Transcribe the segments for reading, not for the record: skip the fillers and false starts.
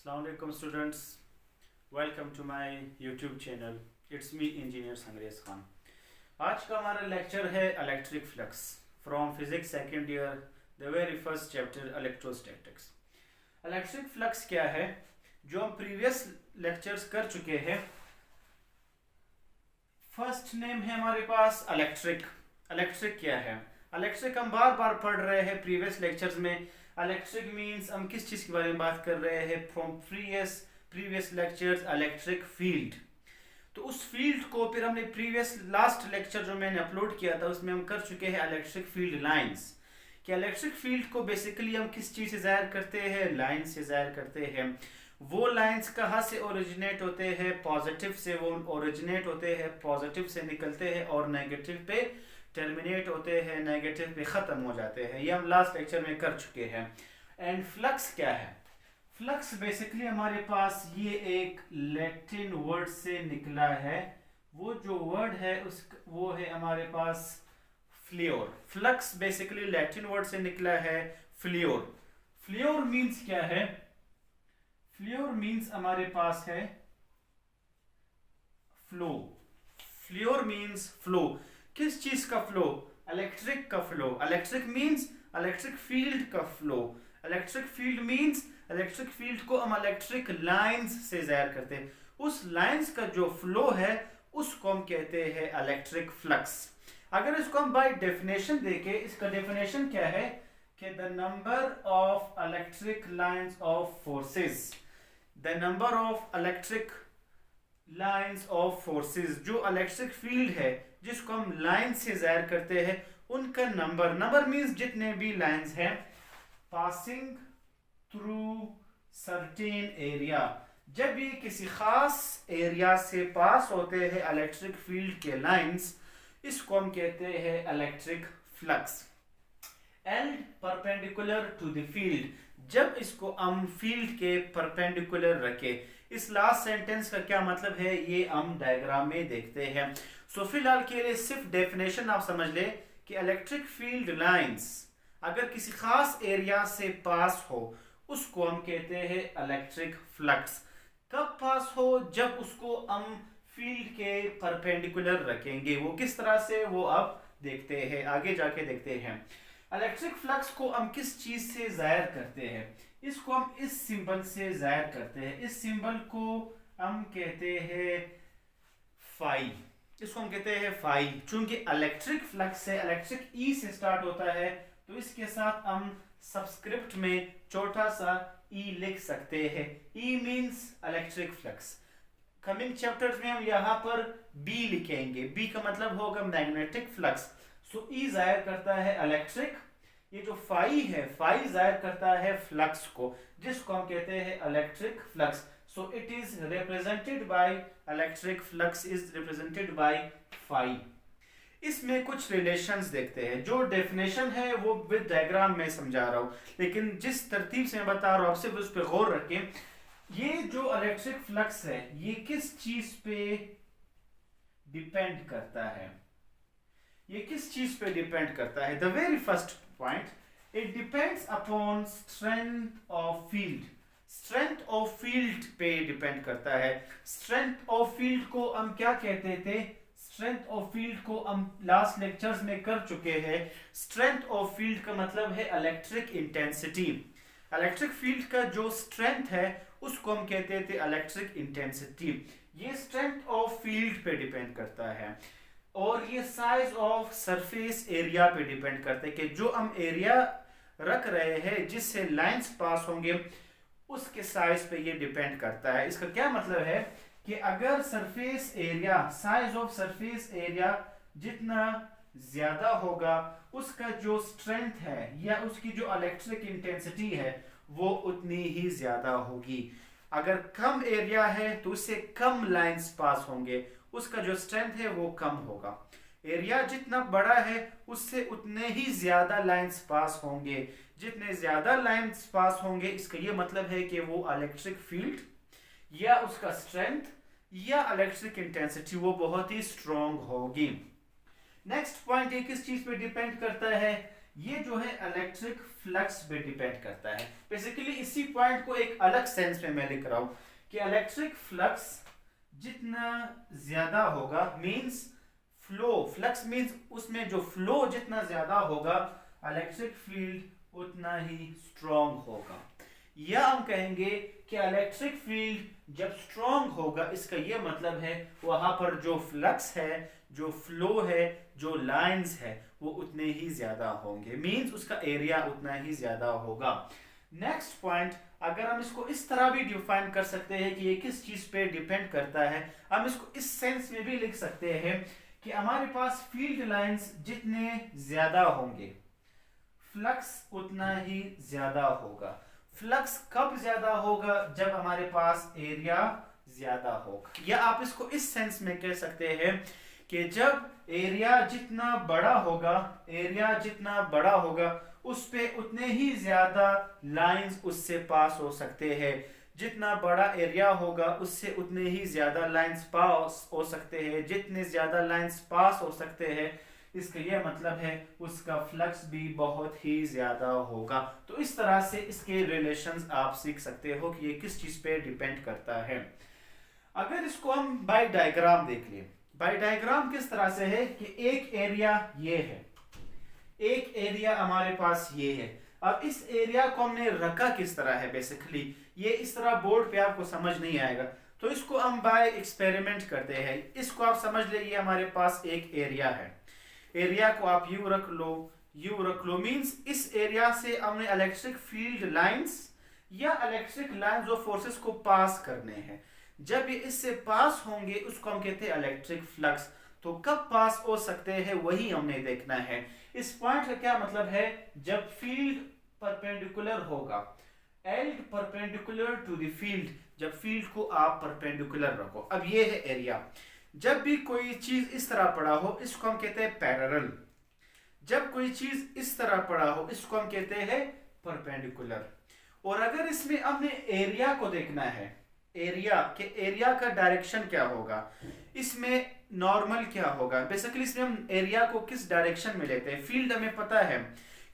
Assalamu alaikum students, welcome to my YouTube channel. It's me engineer Sangrez Khan. आज का हमारा lecture है electric flux from physics second year the very first chapter electrostatics. Electric flux क्या है जो हम previous lectures कर चुके हैं. फर्स्ट नेम है हमारे पास इलेक्ट्रिक. इलेक्ट्रिक क्या है? इलेक्ट्रिक हम बार बार पढ़ रहे हैं प्रीवियस लेक्चर्स में. इलेक्ट्रिक मींस हम किस चीज के बारे में बात कर रहे हैं from previous lectures. Electric field. तो उस फील्ड को फिर हमने प्रीवियस लास्ट लेक्चर जो मैंने अपलोड किया था उसमें हम कर चुके हैं इलेक्ट्रिक फील्ड लाइंस. कि इलेक्ट्रिक फील्ड को बेसिकली हम किस चीज से जाहिर करते हैं? लाइन से जाहिर करते हैं. वो लाइंस कहाँ से ओरिजिनेट होते हैं? पॉजिटिव से वो ओरिजिनेट होते हैं, पॉजिटिव से निकलते हैं और नेगेटिव पे टर्मिनेट होते हैं, नेगेटिव पे ख़त्म हो जाते हैं. ये हम लास्ट लेक्चर में कर चुके हैं. एंड फ्लक्स क्या है? फ्लक्स बेसिकली हमारे पास ये एक लैटिन वर्ड से निकला है. वो जो वर्ड है वो है हमारे पास फ्लियोर. फ्लक्स बेसिकली लैटिन वर्ड से निकला है फ्लियोर. फ्लियोर मीन्स क्या है? फ्लियोर मीन्स हमारे पास है फ्लो. फ्लियोर means flow. किस चीज का फ्लो? इलेक्ट्रिक का flow. Electric means electric field का flow. Electric field means electric field को हम इलेक्ट्रिक लाइंस से जाहिर करते हैं. उस लाइंस का जो फ्लो है उसको हम कहते हैं इलेक्ट्रिक फ्लक्स. अगर इसको हम बाय डेफिनेशन देखें, इसका डेफिनेशन क्या है कि the number of electric lines of forces. The number of electric lines of forces, जो इलेक्ट्रिक फील्ड है जिसको हम लाइन से जाहिर करते हैं, उनका नंबर. नंबर मींस जितने भी लाइंस हैं पासिंग थ्रू सर्टेन एरिया. जब ये किसी खास एरिया से पास होते हैं इलेक्ट्रिक फील्ड के लाइंस, इसको हम कहते हैं electric flux. And perpendicular to the field. जब इसको हम फील्ड के परपेंडिकुलर रखें. इस लास्ट सेंटेंस का क्या मतलब है ये हम डायग्राम में देखते हैं. सो फिलहाल के लिए सिर्फ डेफिनेशन आप समझ ले कि इलेक्ट्रिक फील्ड लाइंस अगर किसी खास एरिया से पास हो उसको हम कहते हैं इलेक्ट्रिक फ्लक्स. कब पास हो? जब उसको हम फील्ड के परपेंडिकुलर रखेंगे. वो किस तरह से वो अब देखते हैं, आगे जाके देखते हैं. इलेक्ट्रिक फ्लक्स को हम किस चीज से जाहिर करते हैं? इसको हम इस सिंबल से जाहिर करते हैं. इस सिंबल को हम कहते हैं फाई. इसको हम कहते हैं फाई. चूंकि इलेक्ट्रिक फ्लक्स से इलेक्ट्रिक ई से स्टार्ट होता है तो इसके साथ हम सबस्क्रिप्ट में छोटा सा ई लिख सकते हैं. E means electric flux. Coming chapters में हम यहाँ पर बी लिखेंगे. बी का मतलब होगा मैग्नेटिक फ्लक्स. सो ई जाहिर करता है इलेक्ट्रिक. ये जो फाई है, फाई जाहिर करता है फ्लक्स को, जिसको हम कहते हैं electric flux. So it is represented by electric flux is represented by phi. इसमें कुछ रिलेशंस देखते हैं. जो डेफिनेशन है वो विद डायग्राम में समझा रहा हूँ, लेकिन जिस तरतीब से मैं बता रहा हूँ आप सिर्फ उस पर गौर रखें. ये जो इलेक्ट्रिक फ्लक्स है ये किस चीज पे डिपेंड करता है? ये किस चीज पे डिपेंड करता है? The very first point, it depends upon strength of field. Strength of field पे डिपेंड करता है. स्ट्रेंथ ऑफ फील्ड को हम क्या कहते थे? स्ट्रेंथ ऑफ फील्ड को हम लास्ट लेक्चर्स में कर चुके हैं. स्ट्रेंथ ऑफ फील्ड का मतलब है इलेक्ट्रिक इंटेंसिटी. इलेक्ट्रिक फील्ड का जो स्ट्रेंथ है उसको हम कहते थे इलेक्ट्रिक इंटेंसिटी. ये स्ट्रेंथ ऑफ फील्ड पे डिपेंड करता है. और ये साइज ऑफ सरफेस एरिया पे डिपेंड करता है कि जो हम एरिया रख रहे हैं जिससे लाइंस पास होंगे उसके साइज पे ये डिपेंड करता है. इसका क्या मतलब है कि अगर surface area, size of surface area जितना ज्यादा होगा उसका जो स्ट्रेंथ है या उसकी जो इलेक्ट्रिक इंटेंसिटी है वो उतनी ही ज्यादा होगी. अगर कम एरिया है तो उससे कम लाइंस पास होंगे, उसका जो स्ट्रेंथ है वो कम होगा. एरिया जितना बड़ा है उससे उतने ही ज्यादा लाइंस पास होंगे. जितने ज्यादा लाइंस पास होंगे इसका ये मतलब है कि वो इलेक्ट्रिक फील्ड या उसका स्ट्रेंथ या इलेक्ट्रिक इंटेंसिटी वो बहुत ही स्ट्रॉन्ग होगी. नेक्स्ट पॉइंट, ये किस चीज पे डिपेंड करता है? ये जो है इलेक्ट्रिक फ्लक्स पे डिपेंड करता है। बेसिकली इसी पॉइंट को एक अलग सेंस में मैं लिख रहा हूं कि इलेक्ट्रिक फ्लक्स जितना ज्यादा होगा मींस फ्लो, फ्लक्स मींस उसमें जो फ्लो जितना ज्यादा होगा इलेक्ट्रिक फील्ड उतना ही स्ट्रांग होगा। या हम कहेंगे कि इलेक्ट्रिक फील्ड जब स्ट्रांग होगा, इसका यह मतलब है वहां पर जो फ्लक्स है, जो फ्लो है, जो लाइंस है वो उतने ही ज्यादा होंगे, मींस उसका एरिया उतना ही ज्यादा होगा। नेक्स्ट पॉइंट, अगर हम इसको इस तरह भी डिफाइन कर सकते हैं कि ये किस चीज पे डिपेंड करता है, हम इसको इस सेंस में भी लिख सकते हैं कि हमारे पास फील्ड लाइंस जितने ज्यादा होंगे फ्लक्स उतना ही ज्यादा होगा। फ्लक्स कब ज्यादा होगा? जब हमारे पास एरिया ज्यादा होगा। या आप इसको इस सेंस में कह सकते हैं कि जब एरिया जितना बड़ा होगा, एरिया जितना बड़ा होगा उस पे उतने ही ज्यादा लाइंस उससे पास हो सकते हैं। जितना बड़ा एरिया होगा उससे उतने ही ज्यादा लाइंस पास हो सकते हैं। जितने ज्यादा लाइंस पास हो सकते हैं इसका यह मतलब है उसका फ्लक्स भी बहुत ही ज्यादा होगा। तो इस तरह से इसके रिलेशंस आप सीख सकते हो कि ये किस चीज पे डिपेंड करता है। अगर इसको हम बाय डायग्राम देख लें, बाय डायग्राम किस तरह से है कि एक एरिया ये है, एक एरिया हमारे पास ये है। अब इस एरिया को हमने रखा किस तरह है, बेसिकली ये इस तरह बोर्ड पे आपको समझ नहीं आएगा, तो इसको हम बाय एक्सपेरिमेंट करते हैं। इसको आप समझ लीजिए हमारे पास एक एरिया है, एरिया को आप यू रख लो, यू रख लो, मींस इस एरिया से हमने इलेक्ट्रिक फील्ड लाइंस या इलेक्ट्रिक लाइंस और फोर्सेस को पास करने हैं। जब ये इससे पास होंगे उसको हम कहते हैं इलेक्ट्रिक फ्लक्स। तो कब पास हो सकते हैं वही हमने देखना है। इस पॉइंट का क्या मतलब है? जब फील्ड परपेंडिकुलर होगा, held perpendicular to the field, जब फील्ड को आप परपेंडिकुलर रखो। अब ये है एरिया। जब भी कोई चीज इस तरह पड़ा हो इसको हम कहते हैं पैरेलल। जब कोई चीज इस तरह पड़ा हो इसको हम कहते हैं परपेंडिकुलर। और अगर इसमें हमने एरिया को देखना है, एरिया के एरिया का डायरेक्शन क्या होगा, इसमें नॉर्मल क्या होगा, बेसिकली इसमें हम एरिया को किस डायरेक्शन में लेते हैं। फील्ड हमें पता है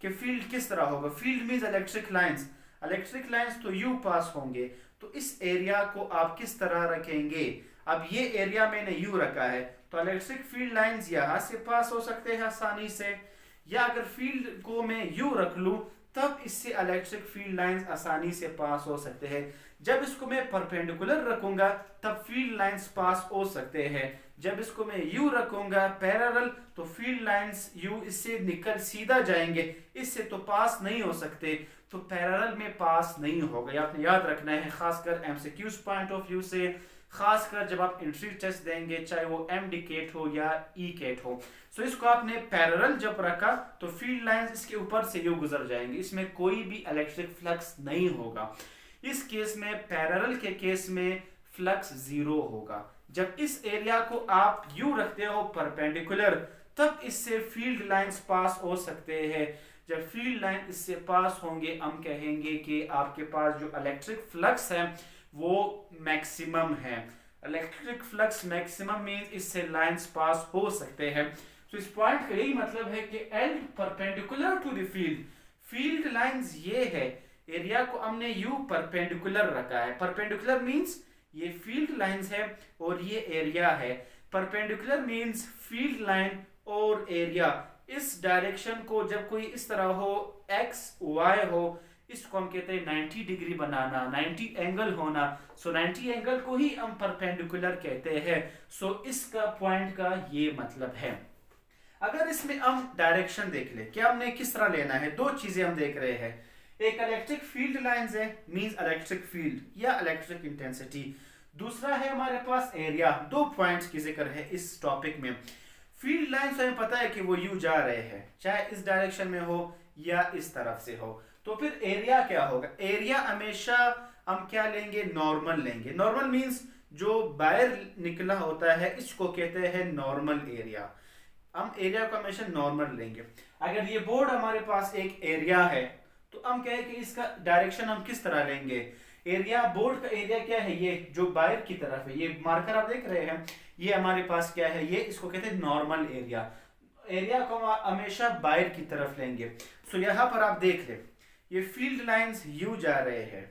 कि फील्ड किस तरह होगा, field means electric lines, electric lines तो यू पास होंगे। तो इस एरिया को आप किस तरह रखेंगे? अब ये एरिया मैंने यू रखा है तो इलेक्ट्रिक फील्ड लाइंस यहां से पास हो सकते हैं आसानी से, या अगर फील्ड को मैं यू रख लूं तब इससे इलेक्ट्रिक फील्ड लाइंस आसानी से पास हो सकते हैं। जब इसको मैं परपेंडिकुलर रखूंगा तब फील्ड लाइंस पास हो सकते हैं। जब इसको मैं यू रखूंगा पैरेलल तो फील्ड लाइंस यू इससे निकल सीधा जाएंगे, इससे तो पास नहीं हो सकते, तो पैरेलल में पास नहीं होगा। ये आपने याद रखना है, खासकर एमसीक्यूज पॉइंट ऑफ व्यू से, खासकर जब आप एंट्री टेस्ट देंगे चाहे वो एमडी केट हो या ई केट हो। सो इसको आपने पैरेलल जब रखा तो फील्ड लाइंस इसके ऊपर से यू गुजर जाएंगे, इसमें कोई भी इलेक्ट्रिक फ्लक्स नहीं होगा। इस केस में, पैरेलल के केस में फ्लक्स जीरो होगा। जब इस एरिया को आप यू रखते हो परपेंडिकुलर तब इससे फील्ड लाइंस पास हो सकते हैं। जब फील्ड लाइन इससे पास होंगे हम कहेंगे कि आपके पास जो इलेक्ट्रिक फ्लक्स है वो मैक्सिमम है। इलेक्ट्रिक फ्लक्स मैक्सिमम मींस इससे लाइंस पास हो सकते हैं। तो इस पॉइंट का यही मतलब है कि L perpendicular to the field, field lines ये है, एरिया को हमने यू परपेंडिकुलर रखा है। परपेंडिकुलर मींस ये फील्ड लाइंस है और ये एरिया है। परपेंडिकुलर मींस फील्ड लाइन और एरिया इस डायरेक्शन को जब कोई इस तरह हो, एक्स वाई हो, इसको हम कहते हैं 90 डिग्री बनाना, 90 एंगल होना। सो 90 एंगल को ही हम परपेंडिकुलर कहते हैं। सो इसका पॉइंट का ये मतलब है। अगर इसमें हम डायरेक्शन देख ले कि हमने किस तरह लेना है, दो चीजें हम देख रहे हैं। एक इलेक्ट्रिक फील्ड लाइंस है, मींस इलेक्ट्रिक फील्ड या इलेक्ट्रिक इंटेंसिटी। दूसरा है हमारे पास एरिया। दो पॉइंट्स की जिक्र है इस टॉपिक में। फील्ड लाइंस हमें पता है कि वो यू जा रहे हैं, चाहे इस डायरेक्शन में हो या इस तरफ से हो। तो फिर एरिया क्या होगा? एरिया हमेशा हम क्या लेंगे? नॉर्मल लेंगे। नॉर्मल मींस जो बाहर निकला होता है इसको कहते हैं नॉर्मल एरिया। हम एरिया को हमेशा नॉर्मल लेंगे। अगर ये बोर्ड हमारे पास एक एरिया है तो हम कहें कि इसका डायरेक्शन हम किस तरह लेंगे? एरिया, बोर्ड का एरिया क्या है? ये जो बाहर की तरफ है, ये मार्कर आप देख रहे हैं, ये हमारे पास क्या है? ये इसको कहते हैं नॉर्मल एरिया। एरिया को हम हमेशा बाहर की तरफ लेंगे। सो यहाँ पर आप देख ले, ये फील्ड लाइंस यू जा रहे हैं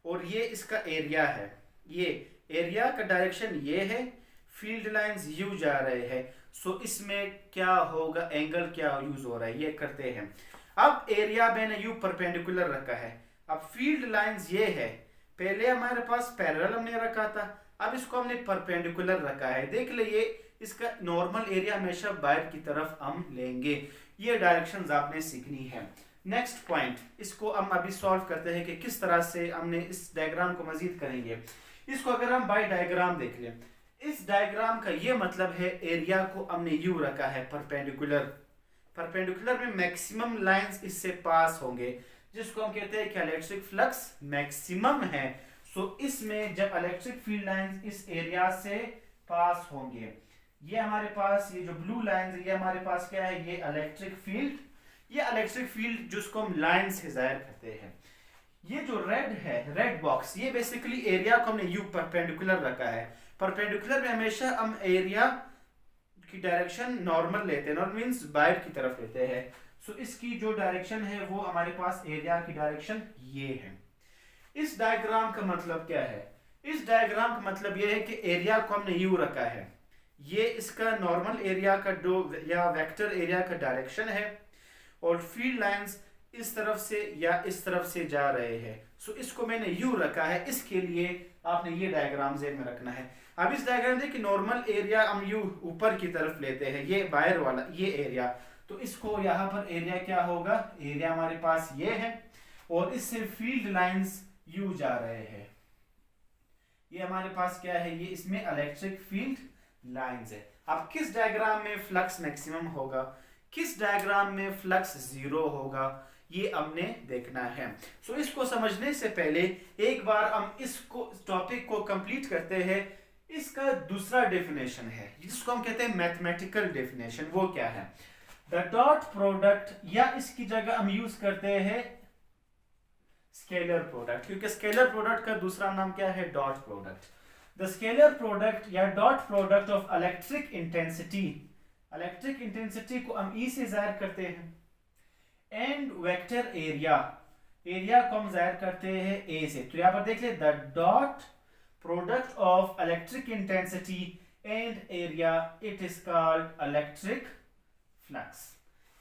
और ये इसका एरिया है, ये एरिया का डायरेक्शन ये है, फील्ड लाइंस यू जा रहे हैं। सो इसमें क्या होगा, एंगल क्या यूज हो रहा है ये करते हैं। अब एरिया मैंने यू परपेंडिकुलर रखा है, अब फील्ड लाइंस ये है, पहले हमारे पास पैरेलल हमने रखा था, अब इसको हमने परपेंडिकुलर रखा है। देख ले ये इसका नॉर्मल एरिया हमेशा बाहर की तरफ हम लेंगे। ये डायरेक्शंस आपने सीखनी है। नेक्स्ट पॉइंट, इसको हम अभी सॉल्व करते हैं कि किस तरह से हमने इस डायग्राम को मजीद करेंगे। इसको अगर हम बाय डायग्राम देख लें, इस डायग्राम का ये मतलब है एरिया को हमने यू रखा है परपेंडिकुलर, परपेंडिकुलर में मैक्सिमम लाइंस इससे पास होंगे, जिसको हम कहते हैं कि इलेक्ट्रिक फ्लक्स मैक्सिमम है। सो इसमें जब इलेक्ट्रिक फील्ड लाइंस इस एरिया से पास होंगे, ये हमारे पास ये जो ब्लू लाइंस है ये हमारे पास क्या है, ये इलेक्ट्रिक फील्ड, ये इलेक्ट्रिक फील्ड जिसको हम लाइन से जाहिर करते हैं। ये जो रेड है, रेड बॉक्स, ये बेसिकली एरिया को हमने यू परपेंडिकुलर रखा है। परपेंडिकुलर में हमेशा हम एरिया की डायरेक्शन नॉर्मल लेते हैं, नॉर्मल मींस बाहर की तरफ लेते हैं। सो इसकी जो डायरेक्शन है वो हमारे पास एरिया की डायरेक्शन ये है। इस डायग्राम का मतलब क्या है, इस डायग्राम का मतलब ये है कि एरिया को हमने यू रखा है, ये इसका नॉर्मल एरिया का जो या वेक्टर एरिया का डायरेक्शन है, और फील्ड लाइंस इस तरफ से या इस तरफ से जा रहे हैं। सो इसको मैंने यू रखा है, इसके लिए आपने ये डायग्राम ज़हन में रखना है। अब इस डायग्राम देखिए, नॉर्मल एरिया हम यू ऊपर की तरफ लेते हैं, ये बाहर वाला ये एरिया, तो इसको यहाँ पर एरिया क्या होगा, एरिया हमारे पास ये है और इससे फील्ड लाइंस यू जा रहे हैं। ये हमारे पास क्या है, ये इसमें इलेक्ट्रिक फील्ड लाइंस है। अब किस डायग्राम में फ्लक्स मैक्सिमम होगा, किस डायग्राम में फ्लक्स जीरो होगा, ये हमने देखना है। सो इसको समझने से पहले एक बार हम इसको टॉपिक को कंप्लीट करते हैं। इसका दूसरा डेफिनेशन है जिसको हम कहते हैं मैथमेटिकल डेफिनेशन। वो क्या है, द डॉट प्रोडक्ट, या इसकी जगह हम यूज करते हैं स्केलर प्रोडक्ट, क्योंकि स्केलर प्रोडक्ट का दूसरा नाम क्या है, dot product. The scalar product या dot product of electric intensity, electric intensity को हम ई से जाहिर करते हैं, एंड वेक्टर एरिया, एरिया को हम जाहिर करते हैं ए से। तो यहां पर देख ले, the dot product of electric intensity and area, it is called electric flux.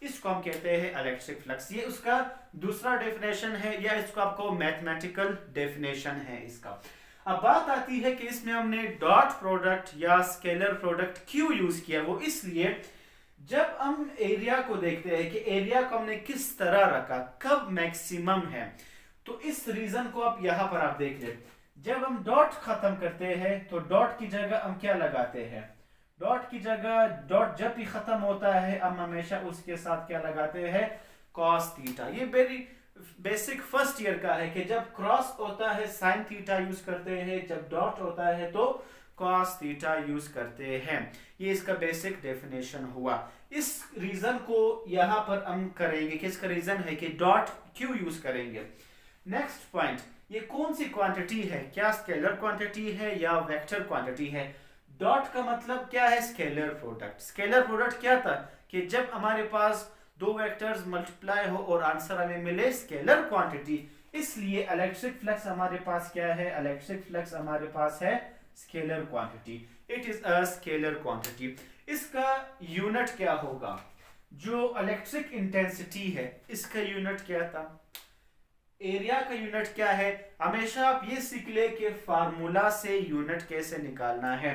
इसको हम कहते हैं इलेक्ट्रिक फ्लक्स। ये उसका दूसरा डेफिनेशन है, या इसको आपको मैथमेटिकल डेफिनेशन है इसका। अब बात आती है कि इसमें हमने डॉट प्रोडक्ट या स्केलर प्रोडक्ट क्यों यूज किया। वो इसलिए जब हम एरिया को देखते हैं कि एरिया को हमने किस तरह रखा, कब मैक्सिमम है, तो इस रीजन को आप यहां पर आप देख ले। जब हम डॉट खत्म करते हैं तो डॉट की जगह हम क्या लगाते हैं, डॉट की जगह, डॉट जब भी खत्म होता है हम हमेशा उसके साथ क्या लगाते हैं, कॉस थीटा। ये वेरी बेसिक फर्स्ट ईयर का है कि जब क्रॉस होता है साइन थीटा यूज करते हैं, जब डॉट होता है तो कॉस थीटा यूज करते हैं। ये इसका बेसिक डेफिनेशन हुआ। इस रीजन को यहां पर हम करेंगे कि इसका रीजन है कि डॉट क्यों यूज करेंगे। नेक्स्ट पॉइंट, ये कौन सी क्वांटिटी है, क्या स्केलर क्वांटिटी है या वेक्टर क्वांटिटी है। डॉट का मतलब क्या है, स्केलर प्रोडक्ट। स्केलर प्रोडक्ट क्या था कि जब हमारे पास दो वेक्टर्स मल्टीप्लाई हो और आंसर हमें मिले स्केलर क्वांटिटी, इसलिए इलेक्ट्रिक फ्लक्स हमारे पास क्या है, इलेक्ट्रिक फ्लक्स हमारे पास है scalar quantity. It is a scalar quantity. इसका यूनिट क्या होगा, जो इलेक्ट्रिक इंटेंसिटी है इसका यूनिट क्या था, एरिया का यूनिट क्या है। हमेशा आप ये सीख ले कि फार्मूला से यूनिट कैसे निकालना है।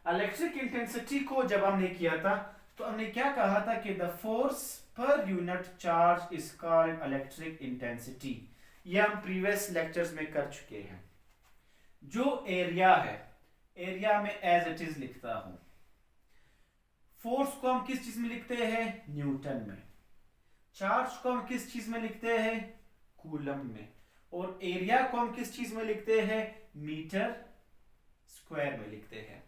इलेक्ट्रिक इंटेंसिटी को जब हमने किया था तो हमने क्या कहा था कि the force per unit charge is called electric intensity. ये हम प्रीवियस लेक्चर्स में कर चुके हैं। जो एरिया है, एरिया में एज इट इज लिखता हूं। फोर्स को हम किस चीज में लिखते हैं, न्यूटन में। चार्ज को हम किस चीज में लिखते हैं, कूलम में। और एरिया को हम किस चीज में लिखते हैं, मीटर स्क्वायर में लिखते हैं।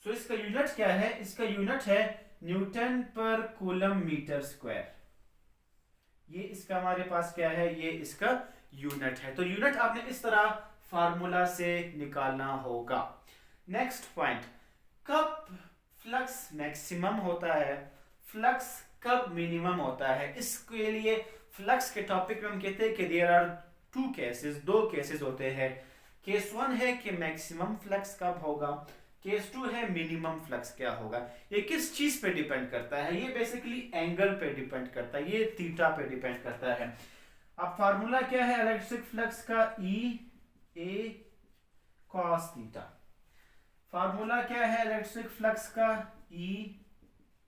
सो इसका यूनिट क्या है, इसका यूनिट है न्यूटन पर कूलम मीटर स्क्वायर। ये इसका हमारे पास क्या है, ये इसका यूनिट है। तो यूनिट आपने इस तरह फार्मूला से निकालना होगा। नेक्स्ट पॉइंट, कब फ्लक्स मैक्सिमम होता है, फ्लक्स कब मिनिमम होता है। इसके लिए फ्लक्स के टॉपिक में हम कहते हैं कि देयर आर टू केसेस, दो केसेस होते हैं। केस 1 है कि मैक्सिमम फ्लक्स कब होगा, केस 2 है मिनिमम फ्लक्स क्या होगा। ये किस चीज पे डिपेंड करता है, ये बेसिकली एंगल पे डिपेंड करता है, ये थीटा पे डिपेंड करता है। अब फार्मूला क्या है इलेक्ट्रिक फ्लक्स का, ई ए कॉस थीटा। फार्मूला क्या है इलेक्ट्रिक फ्लक्स का, ई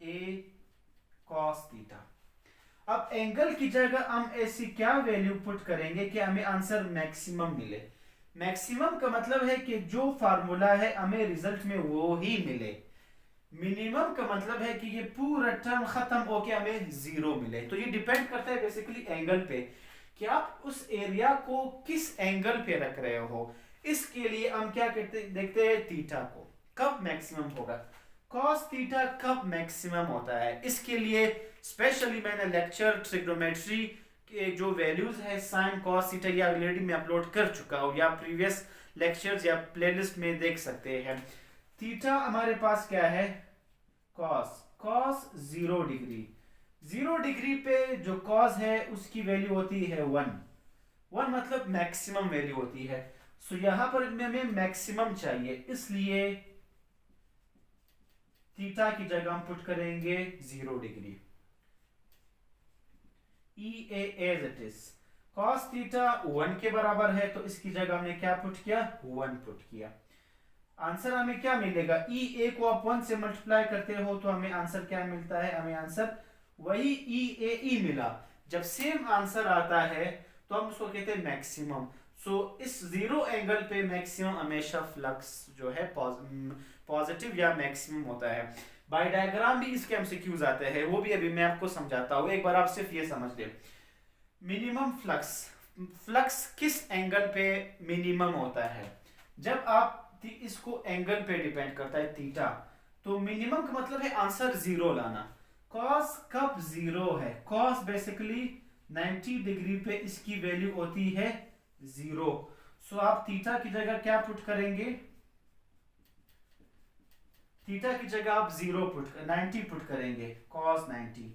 ए कॉस थीटा। अब एंगल की जगह हम ऐसी क्या वैल्यू पुट करेंगे कि हमें आंसर मैक्सिमम मिले। मैक्सिमम का मतलब है कि जो फार्मूला है हमें रिजल्ट में वो ही मिले। मिनिमम का मतलब है कि ये पूरा टर्म खत्म होके हमें जीरो मिले। तो ये डिपेंड करता है बेसिकली एंगल पे कि आप उस एरिया को किस एंगल पे रख रहे हो। इसके लिए हम क्या करते देखते हैं थीटा को कब मैक्सिमम होगा, कॉस थीटा कब मैक्सिमम होता है। इसके लिए स्पेशली मैंने लेक्चर ट्रिग्नोमेट्री के जो वैल्यूज है साइन कॉस थीटा ये ऑलरेडी मैं अपलोड कर चुका हूँ, या प्रीवियस लेक्चर्स या प्लेलिस्ट में देख सकते हैं। थीटा हमारे पास क्या है, कॉस, कॉस 0 डिग्री, 0 डिग्री पे जो कॉस है उसकी वैल्यू होती है 1, 1 मतलब मैक्सिमम वैल्यू होती है। सो यहां पर हमें मैक्सिमम चाहिए, इसलिए थीटा की जगह हम पुट करेंगे 0 degree. E A as it is, cos theta 1 के बराबर है तो इसकी जगह हमने क्या पुट किया, 1 पुट किया। आंसर हमें क्या मिलेगा, ई ए को आप 1 से मल्टीप्लाई करते हो तो हमें आंसर क्या मिलता है, हमें आंसर वही ई ए ई मिला। जब सेम आंसर आता है तो हम उसको कहते हैं मैक्सिमम। सो इस जीरो एंगल पे मैक्सिमम हमेशा फ्लक्स जो है पॉजिटिव या मैक्सिमम होता है। बाय डायग्राम भी इसके एमसीक्यूज आते हैं, वो भी अभी मैं आपको समझाता हूँ, एक बार आप सिर्फ ये समझ ले। मिनिमम फ्लक्स, फ्लक्स किस एंगल पे मिनिमम होता है, जब आप इसको एंगल पे डिपेंड करता है थीटा, तो मिनिमम का मतलब है आंसर जीरो लाना। कॉस कब जीरो है, कॉस बेसिकली 90 डिग्री पे इसकी वैल्यू होती है जीरो। सो आप थीटा की जगह क्या पुट करेंगे, थीटा की जगह आप 90 पुट करेंगे, कॉस 90।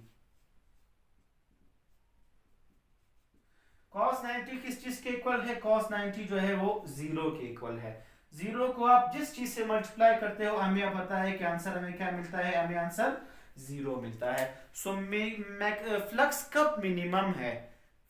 कॉस 90 किस चीज के इक्वल है, कॉस 90 जो है वो 0 के इक्वल है। 0 को आप जिस चीज से मल्टीप्लाई करते हो हमें पता है कि आंसर हमें क्या मिलता है, हमें आंसर 0 मिलता है। सो फ्लक्स कब मिनिमम है,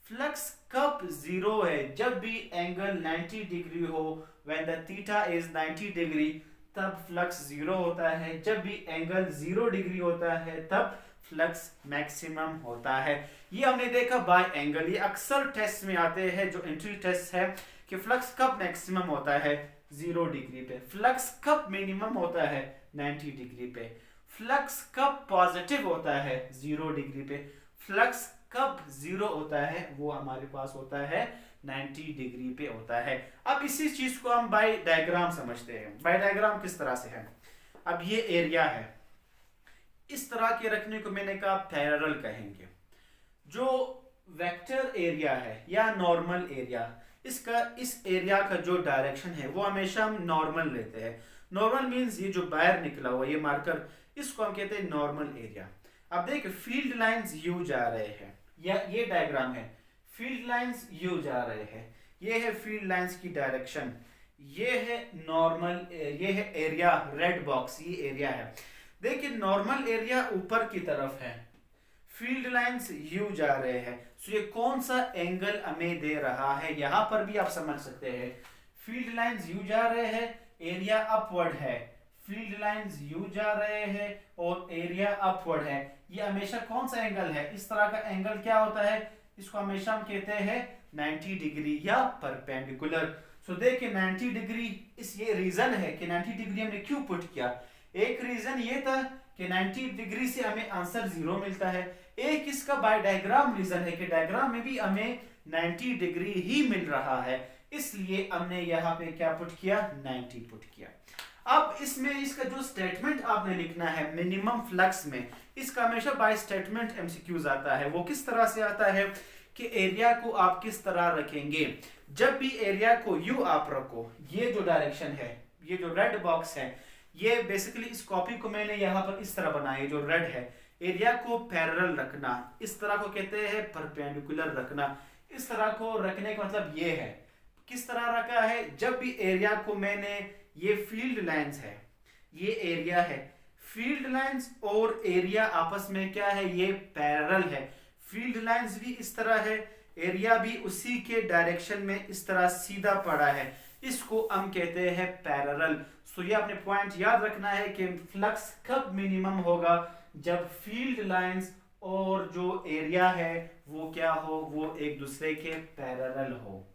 फ्लक्स कब 0 है, जब भी एंगल 90 डिग्री हो, when the theta is 90 degree तब फ्लक्स 0 होता है। जब भी एंगल 0 डिग्री होता है तब फ्लक्स मैक्सिमम होता है। ये हमने देखा बाय एंगल, ये अक्सर टेस्ट में आते हैं जो एंट्री टेस्ट है कि फ्लक्स कब मैक्सिमम होता है 0 डिग्री पे, फ्लक्स कब मिनिमम होता है 90 डिग्री पे, फ्लक्स कब पॉजिटिव होता है 0 डिग्री पे, फ्लक्स कब 0 होता है वो हमारे पास होता है 90 डिग्री पे होता है। अब इसी चीज को हम बाय डायग्राम समझते हैं। बाय डायग्राम किस तरह से है, अब ये एरिया है, इस तरह के रखने को मैंने कहा पैरेलल कहेंगे। जो वेक्टर एरिया है या नॉर्मल एरिया, इसका इस एरिया का जो डायरेक्शन है वो हमेशा हम नॉर्मल लेते हैं। नॉर्मल मींस ये जो बाहर निकला हुआ ये मार्कर, इसको हम कहते हैं नॉर्मल एरिया। अब देखिए फील्ड लाइंस यू जा रहे हैं, या ये डायग्राम है, फील्ड लाइंस यू जा रहे हैं, ये है फील्ड लाइंस की डायरेक्शन, ये है नॉर्मल, ये है एरिया, रेड बॉक्स ये एरिया है। देखिए नॉर्मल एरिया ऊपर की तरफ है, फील्ड लाइंस यू जा रहे हैं। सो ये कौन सा एंगल हमें दे रहा है, यहां पर भी आप समझ सकते हैं। फील्ड लाइंस यू जा रहे हैं, एरिया अपवर्ड है, फील्ड लाइंस यू जा रहे हैं और एरिया अपवर्ड है। ये हमेशा कौन सा एंगल है, इस तरह का एंगल क्या होता है, इसको हमेशा हम कहते हैं 90 डिग्री या परपेंडिकुलर। सो देखिए 90 डिग्री, इस ये रीजन है कि 90 डिग्री हमने क्यों पुट किया। एक रीजन ये था कि 90 डिग्री से हमें आंसर 0 मिलता है, एक इसका बाय डायग्राम रीजन है कि डायग्राम में भी हमें 90 डिग्री ही मिल रहा है, इसलिए हमने यहाँ पे क्या पुट किया, 90 पुट किया। अब इसमें इसका जो स्टेटमेंट आपने लिखना है मिनिमम फ्लक्स में, इसका हमेशा बाय स्टेटमेंट एमसीक्यूज आता है। वो किस तरह से आता है कि एरिया को आप किस तरह रखेंगे। जब भी एरिया को यू आप रखो, ये जो डायरेक्शन है, ये जो रेड बॉक्स है, ये बेसिकली इस कॉपी को मैंने यहाँ पर इस तरह बनाया, जो रेड है एरिया को पैरेलल रखना, इस तरह को कहते हैं परपेंडिकुलर रखना। इस तरह को रखने का मतलब ये है, किस तरह रखा है, जब भी एरिया को मैंने, ये फील्ड लाइंस है, ये एरिया है, फील्ड लाइंस और एरिया आपस में क्या है, ये पैरेलल है। फील्ड लाइंस भी इस तरह है, एरिया भी उसी के डायरेक्शन में इस तरह सीधा पड़ा है, इसको हम कहते हैं पैरेलल। सो ये आपने पॉइंट याद रखना है कि फ्लक्स कब मिनिमम होगा, जब फील्ड लाइंस और जो एरिया है वो क्या हो, वो एक दूसरे के पैरेलल हो।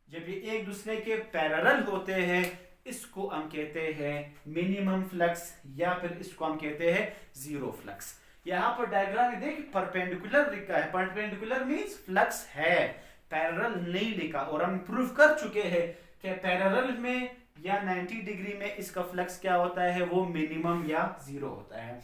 जब ये एक दूसरे के पैरेलल होते हैं इसको हम कहते हैं मिनिमम फ्लक्स, या फिर इसको हम कहते हैं जीरो फ्लक्स। यहाँ पर डायग्राम में देखिए परपेंडिकुलर लिखा है, परपेंडिकुलर मींस फ्लक्स है, पैरेलल नहीं लिखा। और हम प्रूव कर चुके हैं कि पैरेलल में या 90 डिग्री में इसका फ्लक्स क्या होता है, वो मिनिमम या जीरो होता है।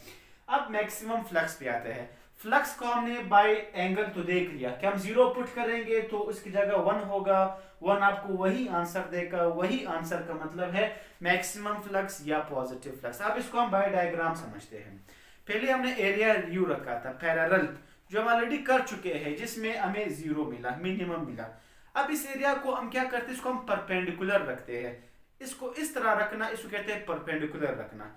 अब मैक्सिमम फ्लक्स पे आते हैं। फ्लक्स को हमने बाय एंगल तो देख लिया कि हम जीरो पुट करेंगे तो उसकी जगह 1 होगा, 1 आपको वही आंसर देगा, वही आंसर का मतलब है मैक्सिमम फ्लक्स या पॉजिटिव फ्लक्स। अब इसको हम बाय डायग्राम समझते हैं। पहले हमने एरिया यू रखा था पैरेलल, जो हम ऑलरेडी कर चुके हैं, जिसमें हमें जीरो मिला, मिनिमम मिला। अब इस एरिया को हम क्या करते हैं, इसको हम परपेंडिकुलर रखते हैं। इसको इस तरह रखना, इसको कहते हैं परपेंडिकुलर रखना।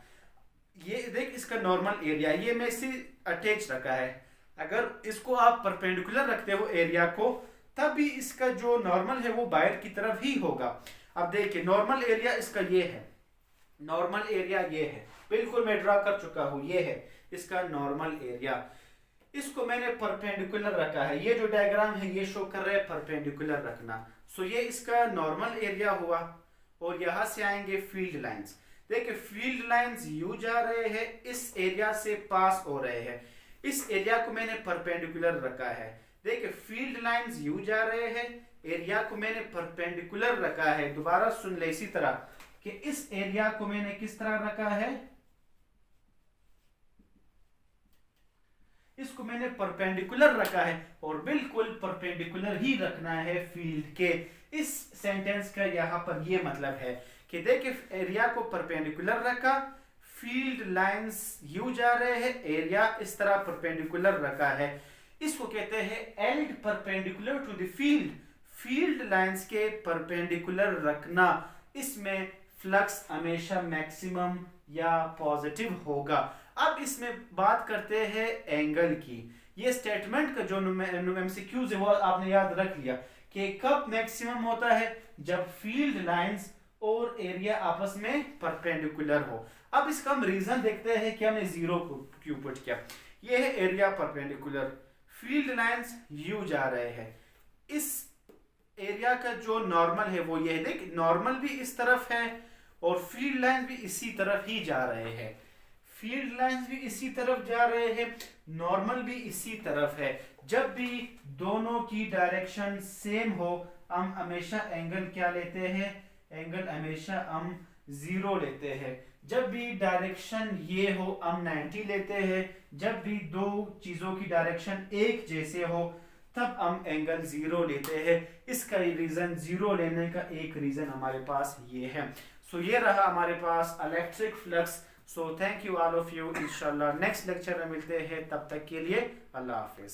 ये देख इसका नॉर्मल एरिया, ये में से अटैच रखा है। अगर इसको आप परपेंडिकुलर रखते हो एरिया को, तब भी इसका जो नॉर्मल है वो बाहर की तरफ ही होगा। अब देखिए नॉर्मल एरिया इसका ये है, नॉर्मल एरिया ये है, बिल्कुल मैं ड्रा कर चुका हूं, ये है इसका नॉर्मल एरिया। इसको मैंने परपेंडिकुलर रखा है, ये जो डायग्राम है ये शो कर रहा है परपेंडिकुलर रखना। सो ये इसका नॉर्मल एरिया हुआ, और यहां से आएंगे फील्ड लाइंस। देखिए फील्ड लाइंस यू जा रहे हैं, इस एरिया से पास हो रहे हैं, इस एरिया को मैंने परपेंडिकुलर रखा है। देखिए फील्ड लाइंस यू जा रहे हैं, एरिया को मैंने परपेंडिकुलर रखा है। दोबारा सुन ले इसी तरह कि इस एरिया को मैंने किस तरह रखा है, इसको मैंने परपेंडिकुलर रखा है, और बिल्कुल परपेंडिकुलर ही रखना है फील्ड के। इस सेंटेंस का यहाँ पर ये मतलब है कि देखिए एरिया को परपेंडिकुलर रखा, फील्ड लाइंस यू जा रहे हैं, एरिया इस तरह परपेंडिकुलर रखा है। इसको कहते हैं held perpendicular to the field, field lines के परपेंडिकुलर रखना। इसमें फ्लक्स हमेशा मैक्सिमम या पॉजिटिव होगा। अब इसमें बात करते हैं एंगल की। ये स्टेटमेंट का जो एमसीक्यूज है वो आपने याद रख लिया कि कब मैक्सिमम होता है, जब फील्ड लाइंस और एरिया आपस में परपेंडिकुलर हो। अब इसका हम रीजन देखते हैं कि हमने जीरो क्यों पुट किया। ये है area perpendicular, field lines you जा रहे हैं, इस एरिया का जो नॉर्मल है वो ये है। देख नॉर्मल भी इस तरफ है और फील्ड लाइन भी इसी तरफ ही जा रहे हैं, फील्ड लाइंस भी इसी तरफ जा रहे हैं, नॉर्मल भी इसी तरफ है। जब भी दोनों की डायरेक्शन सेम हो हम हमेशा एंगल क्या लेते हैं, एंगल हमेशा हम जीरो लेते हैं। जब भी डायरेक्शन ये हो हम 90 लेते हैं। जब भी दो चीजों की डायरेक्शन एक जैसे हो तब हम एंगल जीरो लेते हैं। इसका रीजन, जीरो लेने का एक रीजन हमारे पास ये है। सो ये रहा हमारे पास electric flux. So thank you all of you. इंशाल्लाह नेक्स्ट लेक्चर में मिलते हैं, तब तक के लिए अल्लाह हाफिज।